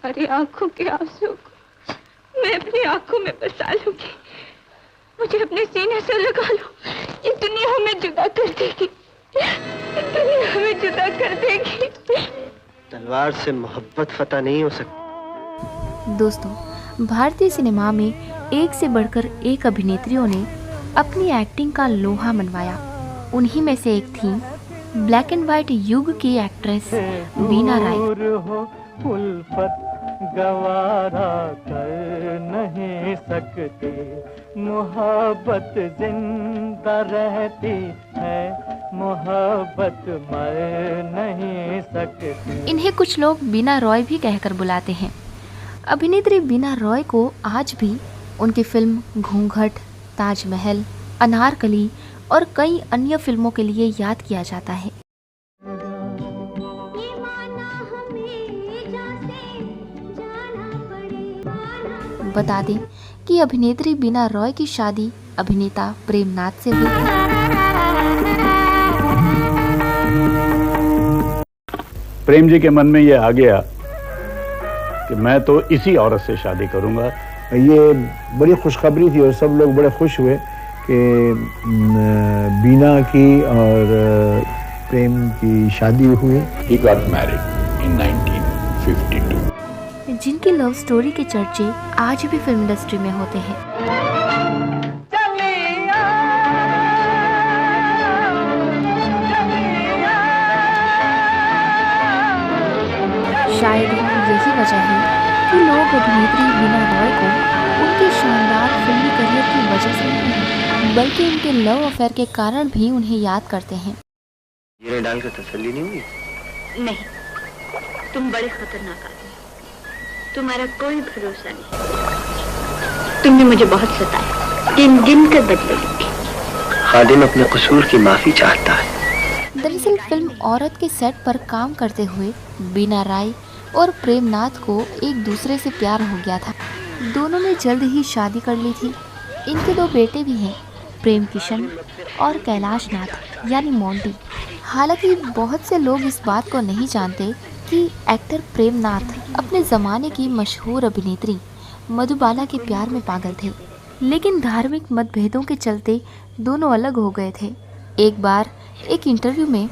तुम्हारी आंखों के आंसू को मैं अपनी आंखों में बसा लूंगी। मुझे अपने सीने से लगा लो, ये दुनिया हमें जुदा कर देगी, ये दुनिया हमें जुदा कर देगी। तलवार से मोहब्बत फतह नहीं हो सकती। दोस्तों, भारतीय सिनेमा में एक से बढ़कर एक अभिनेत्रियों ने अपनी एक्टिंग का लोहा मनवाया। उन्हीं में से एक थी ब्लैक एंड व्हाइट युग की एक्ट्रेस बीना राय। उल्फत गवारा कर नहीं सकती, मोहब्बत जिंदा रहती है, मोहब्बत मर नहीं सकती। इन्हें कुछ लोग बीना रॉय भी कहकर बुलाते हैं। अभिनेत्री बीना रॉय को आज भी उनकी फिल्म घूंघट, ताजमहल, अनारकली और कई अन्य फिल्मों के लिए याद किया जाता है। बता दें कि अभिनेत्री बीना रॉय की शादी अभिनेता प्रेमनाथ से हुई थी। प्रेम जी के मन में ये आ गया कि मैं तो इसी औरत से शादी करूंगा। ये बड़ी खुशखबरी थी और सब लोग बड़े खुश हुए कि बीना की और प्रेम की शादी हुई। He got married in 1952. जिनकी लव स्टोरी के चर्चे आज भी फिल्म इंडस्ट्री में होते हैं। शायद यही वजह है कि लोग अभिनेत्री बीना रॉय को उनके शानदार फिल्मी करियर की वजह से नहीं, बल्कि उनके लव अफेयर के कारण भी उन्हें याद करते हैं। ये डालकर तसल्ली नहीं हुई? नहीं, तुम बड़े खतरनाक आदमी, तुम्हारा कोई भरोसा नहीं। तुमने मुझे बहुत सताया, गिन गिन कर बदले लूंगी। खादिम अपने कसूर की माफी चाहता है। दरअसल फिल्म औरत के सेट पर काम करते हुए बीना राय और प्रेमनाथ को एक दूसरे से प्यार हो गया था। दोनों ने जल्द ही शादी कर ली थी। इनके दो बेटे भी हैं, प्रेम किशन और कैलाश नाथ यानी मोंटी। हालांकि बहुत से लोग इस बात को नहीं जानते कि एक्टर प्रेमनाथ अपने ज़माने की मशहूर अभिनेत्री मधुबाला के प्यार में पागल थे, लेकिन धार्मिक मतभेदों के चलते दोनों अलग हो गए थे। एक बार एक इंटरव्यू में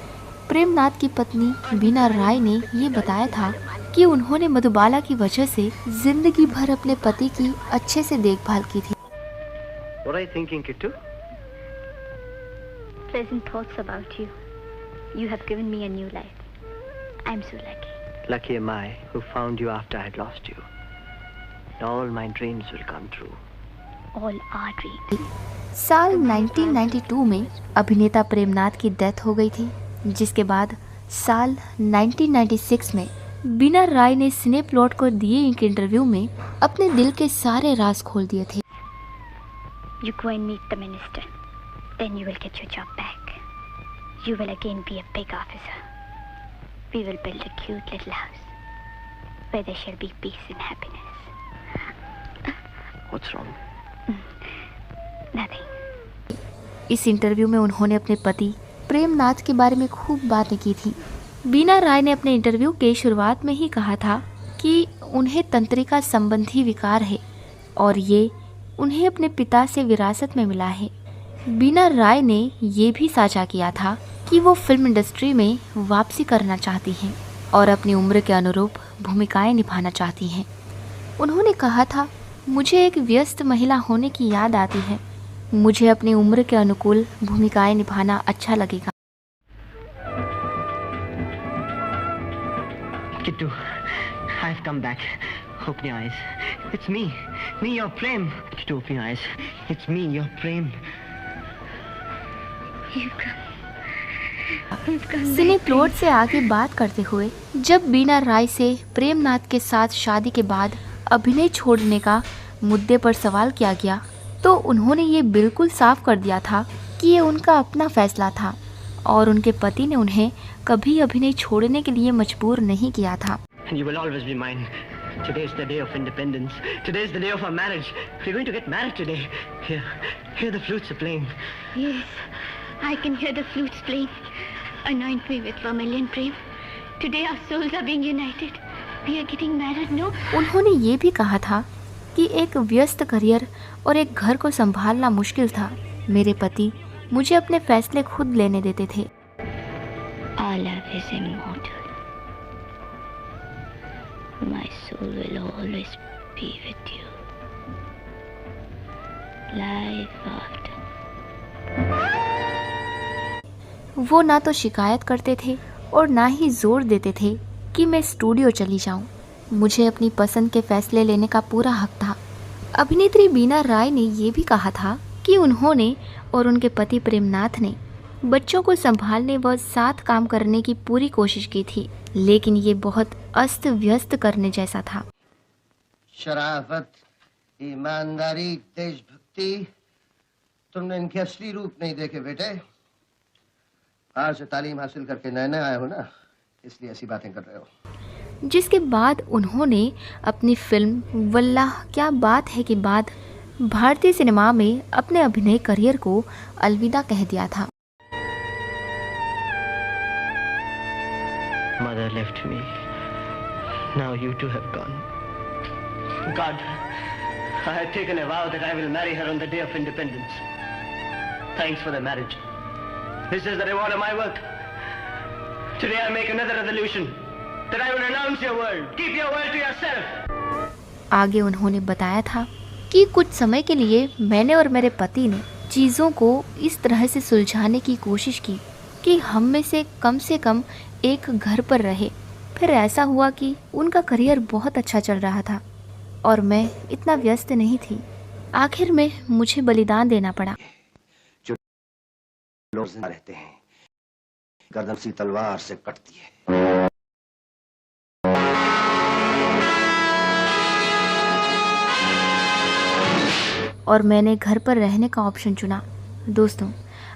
प्रेमनाथ की पत्नी बीना राय ने ये बताया था कि उन्होंने मधुबाला की वजह से जिंदगी भर अपने पति की अच्छे से देखभाल की थी। What are you thinking, Kittu? Pleasant thoughts about you. You have given me a new life. I'm so lucky. Lucky am I who found you after I had lost you. And all my dreams will come true. All our dreams. साल 1992 में अभिनेता प्रेमनाथ की death हो गई थी, जिसके बाद साल 1996 में बीना राय ने सिनेप्लॉट को दिए एक इंटरव्यू में अपने दिल के सारे राज खोल दिए थे। You go and meet the minister. Then you will get your job back. You will again be a big officer. We will build a cute little house where there shall be peace and happiness. What's wrong? Nothing. इस interview में उन्होंने अपने पति प्रेमनाथ के बारे में खूब बातें की थी। बीना राय ने अपने इंटरव्यू के शुरुआत में ही कहा था कि उन्हें तंत्रिका संबंधी विकार है और ये उन्हें अपने पिता से विरासत में मिला है। बीना राय ने ये भी साझा किया था कि वो फिल्म इंडस्ट्री में वापसी करना चाहती हैं और अपनी उम्र के अनुरूप भूमिकाएं निभाना चाहती हैं। उन्होंने कहा था, मुझे एक व्यस्त महिला होने की याद आती है, मुझे अपनी उम्र के अनुकूल भूमिकाएं निभाना अच्छा लगेगा। Kittu, I've come back. Open your eyes. It's me, your Prem. Kittu, open your eyes. It's me, your Prem. सिनेप्लॉट से आगे बात करते हुए जब बीना राय से प्रेमनाथ के साथ शादी के बाद अभिनय छोड़ने का मुद्दे पर सवाल किया गया, तो उन्होंने ये बिल्कुल साफ कर दिया था कि ये उनका अपना फैसला था और उनके पति ने उन्हें कभी अभिनय छोड़ने के लिए मजबूर नहीं किया था। You will always be mine. Today is the day of independence. Today is the day of our marriage. We're going to get married today. Hear the flutes are playing. Yes, I can hear the flutes playing. Anoint me with vermilion, Prem. Today our souls are being united. We are getting married, no? उन्होंने ये भी कहा था कि एक व्यस्त career और एक घर को संभालना मुश्किल था। मेरे पति मुझे अपने फैसले खुद लेने देते थे। Our love is immortal. My soul will always be with you. Life after. वो ना तो शिकायत करते थे और ना ही जोर देते थे कि मैं स्टूडियो चली जाऊं। मुझे अपनी पसंद के फैसले लेने का पूरा हक था। अभिनेत्री बीना राय ने ये भी कहा था कि उन्होंने और उनके पति प्रेमनाथ ने बच्चों को संभालने व साथ काम करने की पूरी कोशिश की थी, लेकिन ये बहुत अस्त व्यस्त करने जैसा था। शराफत, ईमानदारी, देशभक्ति, तुमने इनके असली रूप नहीं देखे बेटे। आज से तालीम हासिल करके नए नए आए हो ना, इसलिए ऐसी बातें कर रहे हो। जिसके बाद उन्होंने अपनी फिल्म वल्लाह क्या बात है के बाद भारतीय सिनेमा में अपने अभिनय करियर को अलविदा कह दिया था। Mother left me. Now you too have gone. God, I had taken a vow that I will marry her on the day of independence. Thanks for the marriage. This is the reward of my work. Today I make another resolution that I will renounce your word. Keep your word to yourself. आगे उन्होंने बताया था कि कुछ समय के लिए मैंने और मेरे पति ने चीज़ों को इस तरह से सुलझाने की कोशिश की कि हम में से कम एक घर पर रहे। फिर ऐसा हुआ कि उनका करियर बहुत अच्छा चल रहा था और मैं इतना व्यस्त नहीं थी। आखिर में मुझे बलिदान देना पड़ा। जो लोग जिंदा रहते हैं, गर्दन सी तलवार से कटती है। और मैंने घर पर रहने का ऑप्शन चुना। दोस्तों,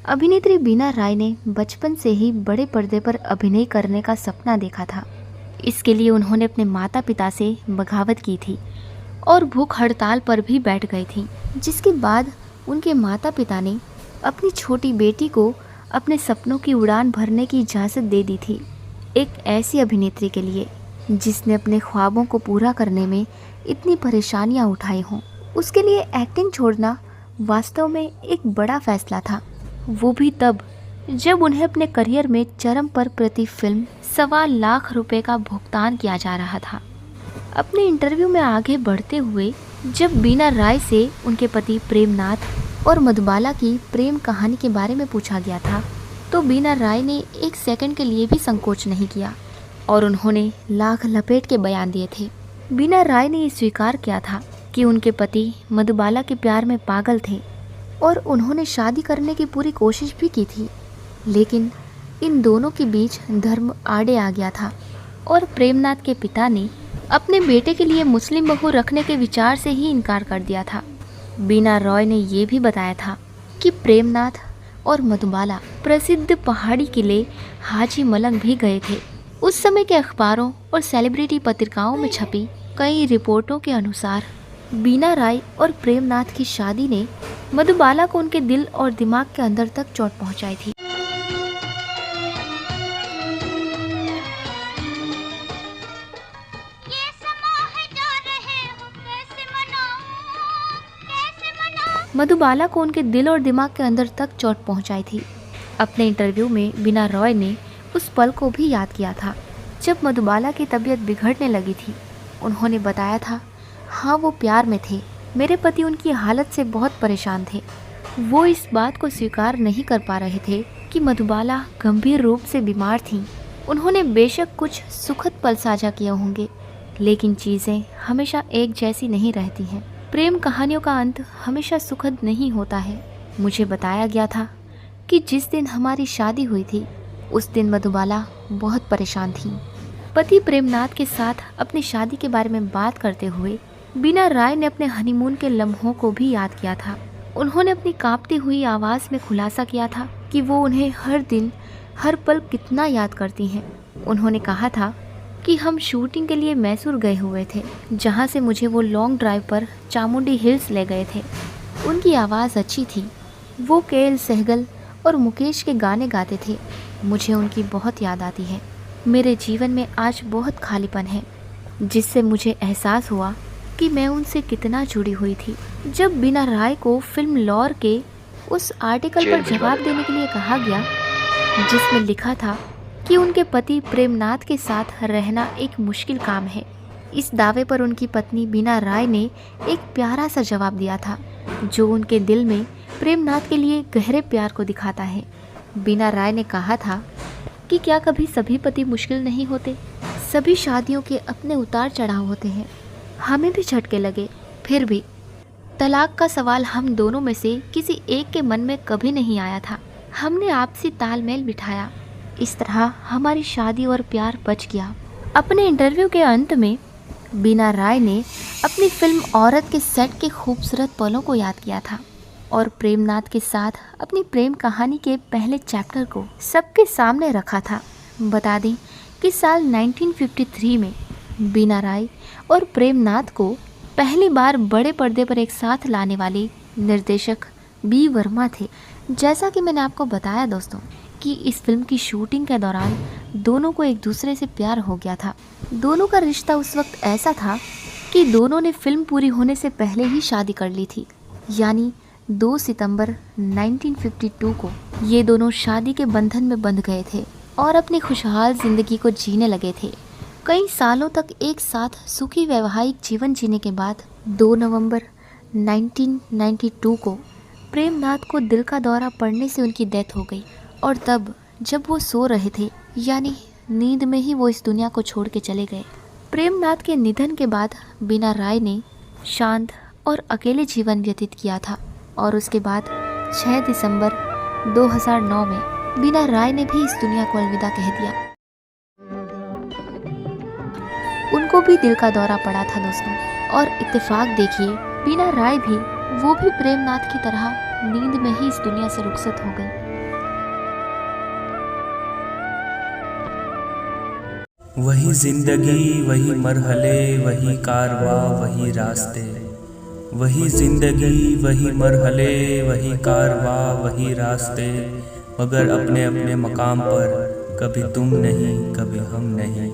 अभिनेत्री बीना राय ने बचपन से ही बड़े पर्दे पर अभिनय करने का सपना देखा था। इसके लिए उन्होंने अपने माता पिता से बगावत की थी और भूख हड़ताल पर भी बैठ गई थी, जिसके बाद उनके माता पिता ने अपनी छोटी बेटी को अपने सपनों की उड़ान भरने की इजाज़त दे दी थी। एक ऐसी अभिनेत्री के लिए जिसने अपने ख्वाबों को पूरा करने में इतनी परेशानियां उठाई हों, उसके लिए एक्टिंग छोड़ना वास्तव में एक बड़ा फैसला था। वो भी तब जब उन्हें अपने करियर में चरम पर प्रति फिल्म 1.25 लाख रुपए का भुगतान किया जा रहा था। अपने इंटरव्यू में आगे बढ़ते हुए जब बीना राय से उनके पति प्रेमनाथ और मधुबाला की प्रेम कहानी के बारे में पूछा गया था, तो बीना राय ने एक सेकंड के लिए भी संकोच नहीं किया और उन्होंने लाख लपेट के बयान दिए थे। बीना राय ने ये स्वीकार किया था कि उनके पति मधुबाला के प्यार में पागल थे और उन्होंने शादी करने की पूरी कोशिश भी की थी, लेकिन इन दोनों के बीच धर्म आड़े आ गया था और प्रेमनाथ के पिता ने अपने बेटे के लिए मुस्लिम बहू रखने के विचार से ही इनकार कर दिया था। बीना रॉय ने ये भी बताया था कि प्रेमनाथ और मधुबाला प्रसिद्ध पहाड़ी किले हाजी मलंग भी गए थे। उस समय के अखबारों और सेलिब्रिटी पत्रिकाओं में छपी कई रिपोर्टों के अनुसार बीना राय और प्रेमनाथ की शादी ने मधुबाला को उनके दिल और दिमाग के अंदर तक चोट पहुंचाई थी। मधुबाला को उनके दिल और दिमाग के अंदर तक चोट पहुंचाई थी। अपने इंटरव्यू में बीना रॉय ने उस पल को भी याद किया था जब मधुबाला की तबीयत बिगड़ने लगी थी। उन्होंने बताया था, हाँ वो प्यार में थे। मेरे पति उनकी हालत से बहुत परेशान थे। वो इस बात को स्वीकार नहीं कर पा रहे थे कि मधुबाला गंभीर रूप से बीमार थीं। उन्होंने बेशक कुछ सुखद पल साझा किए होंगे, लेकिन चीज़ें हमेशा एक जैसी नहीं रहती हैं। प्रेम कहानियों का अंत हमेशा सुखद नहीं होता है। मुझे बताया गया था कि जिस दिन हमारी शादी हुई थी उस दिन मधुबाला बहुत परेशान थी। पति प्रेमनाथ के साथ अपनी शादी के बारे में बात करते हुए बीना राय ने अपने हनीमून के लम्हों को भी याद किया था। उन्होंने अपनी कांपती हुई आवाज़ में खुलासा किया था कि वो उन्हें हर दिन हर पल कितना याद करती हैं। उन्होंने कहा था कि हम शूटिंग के लिए मैसूर गए हुए थे, जहाँ से मुझे वो लॉन्ग ड्राइव पर चामुंडी हिल्स ले गए थे। उनकी आवाज़ अच्छी थी। वो के.एल. सहगल और मुकेश के गाने गाते थे। मुझे उनकी बहुत याद आती है। मेरे जीवन में आज बहुत खालीपन है जिससे मुझे एहसास हुआ कि मैं उनसे कितना जुड़ी हुई थी। जब बीना राय को फिल्म लॉर के उस आर्टिकल पर जवाब देने के लिए कहा गया जिसमें लिखा था कि उनके पति प्रेमनाथ के साथ रहना एक मुश्किल काम है, इस दावे पर उनकी पत्नी बीना राय ने एक प्यारा सा जवाब दिया था जो उनके दिल में प्रेमनाथ के लिए गहरे प्यार को दिखाता है। बीना राय ने कहा था कि क्या कभी सभी पति मुश्किल नहीं होते, सभी शादियों के अपने उतार चढ़ाव होते हैं। हमें भी झटके लगे, फिर भी तलाक का सवाल हम दोनों में से किसी एक के मन में कभी नहीं आया था। हमने आपसी तालमेल बिठाया, इस तरह हमारी शादी और प्यार बच गया। अपने इंटरव्यू के अंत में बीना राय ने अपनी फिल्म औरत के सेट के खूबसूरत पलों को याद किया था और प्रेमनाथ के साथ अपनी प्रेम कहानी के पहले चैप्टर को सबके सामने रखा था। बता दें कि साल 1953 में बीना राय और प्रेमनाथ को पहली बार बड़े पर्दे पर एक साथ लाने वाले निर्देशक बी वर्मा थे। जैसा कि मैंने आपको बताया दोस्तों कि इस फिल्म की शूटिंग के दौरान दोनों को एक दूसरे से प्यार हो गया था। दोनों का रिश्ता उस वक्त ऐसा था कि दोनों ने फिल्म पूरी होने से पहले ही शादी कर ली थी, यानी 2 सितंबर 1952 को ये दोनों शादी के बंधन में बंध गए थे और अपनी खुशहाल जिंदगी को जीने लगे थे। कई सालों तक एक साथ सुखी वैवाहिक जीवन जीने के बाद 2 नवंबर 1992 को प्रेमनाथ को दिल का दौरा पड़ने से उनकी डेथ हो गई और तब जब वो सो रहे थे, यानी नींद में ही वो इस दुनिया को छोड़ के चले गए। प्रेमनाथ के निधन के बाद बीना राय ने शांत और अकेले जीवन व्यतीत किया था और उसके बाद 6 दिसंबर 2009 में बीना राय ने भी इस दुनिया को अलविदा कह दिया। उनको भी दिल का दौरा पड़ा था दोस्तों, और इत्तेफाक देखिए बीना राय भी वो भी प्रेमनाथ की तरह नींद में ही इस दुनिया से रुखसत हो गई। वही जिंदगी, वही मरहले, वही कारवां, वही रास्ते। वही जिंदगी, वही मरहले, वही कारवां, वही रास्ते, मगर अपने अपने मकाम पर कभी तुम नहीं, कभी हम नहीं।